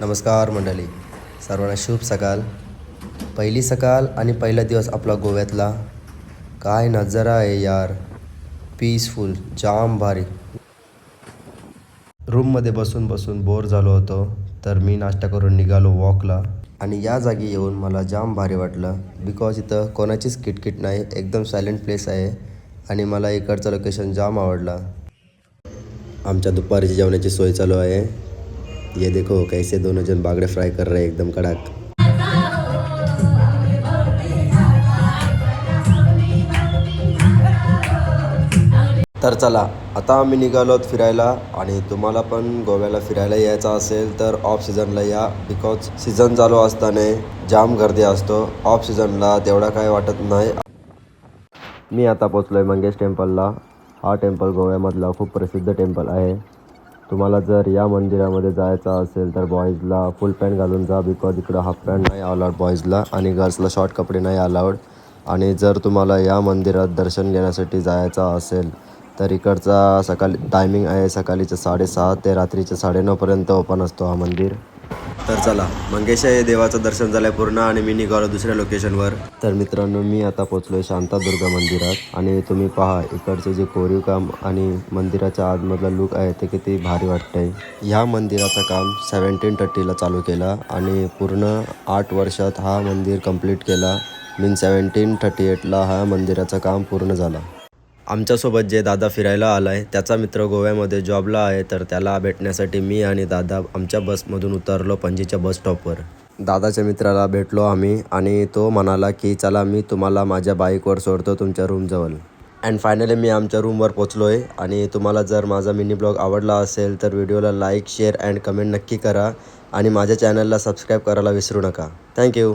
नमस्कार मंडळी, सर्वांना शुभ सकाळ. पहिली सकाळ आणि पहिला दिवस आपला गोव्यातला. काय नजारा आहे यार, पीसफुल, जाम भारी. रूममध्ये बसून बसून बोर झालो होतो, तर मी नाश्ता करून निघालो वॉकला. आणि या जागी येऊन मला जाम भारी वाटलं, बिकॉज इथं कोणाचीच किटकिट नाही, एकदम सायलेंट प्लेस आहे. आणि मला इकडचं लोकेशन जाम आवडला. आमच्या दुपारची जेवणाची सोय चालू आहे. ये देखो कैसे दोनों जन बागड़े फ्राई कर रहे हैं, एकदम कड़क. तर चला, आता आम्ही निघालोत फिरायला. आणि तुम्हाला पण गोव्याला फिरायला यायचं असेल तर ऑफ सीझनला या, बिकॉज सीझन चालू असताना जाम गर्दी असतो. ऑफ सीझनला तेवढा काय वाटत नाही. मी आता पोचलो आहे मंगेश टेम्पलला. हा टेम्पल गोव्यामधला खूप प्रसिद्ध टेम्पल आहे. तुम्हाला जर या मंदिरामध्ये जायचं असेल तर बॉईजला फुल पॅन्ट घालून जा, बिकॉज इकडं हाफ पॅन्ट नाही अलाउड बॉईजला, आणि गर्ल्सला शॉर्ट कपडे नाही अलाउड. आणि जर तुम्हाला या मंदिरात दर्शन घेण्यासाठी जायचं असेल तर इकडचा सकाळी टायमिंग आहे, सकाळीचे 6:30 ते रात्रीचे 9:30पर्यंत ओपन असतो हा मंदिर. तर चला, मंगेश हे देवाचं दर्शन झालं पूर्ण आणि मी निघालो दुसऱ्या लोकेशनवर. तर मित्रांनो, मी आता पोचलो आहे शांतादुर्गा मंदिरात. आणि तुम्ही पहा इकडचे जे कोरीव काम आणि मंदिराच्या आतमधला लुक आहे ते किती भारी वाटतंय. ह्या मंदिराचं काम 1730ला चालू केला आणि पूर्ण 8 वर्षात हा मंदिर कंप्लीट केला. 1738ला हा मंदिराचं काम पूर्ण झालं. आमच्यासोबत जे दादा फिरायला आला आहे त्याचा मित्र गोव्यामध्ये जॉबला आहे, तर त्याला भेटण्यासाठी मी आणि दादा आमच्या बसमधून उतरलो पणजीच्या बस स्टॉपवर. दादाच्या मित्राला भेटलो आम्ही आणि तो म्हणाला की चला मी तुम्हाला माझ्या बाईकवर सोडतो तुमच्या रूमजवळ. अँड फायनली मी आमच्या रूमवर पोचलो आहे. आणि तुम्हाला जर माझा मिनी ब्लॉग आवडला असेल तर व्हिडिओला लाईक, शेअर अँड कमेंट नक्की करा. आणि माझ्या चॅनलला सबस्क्राईब करायला विसरू नका. थँक्यू.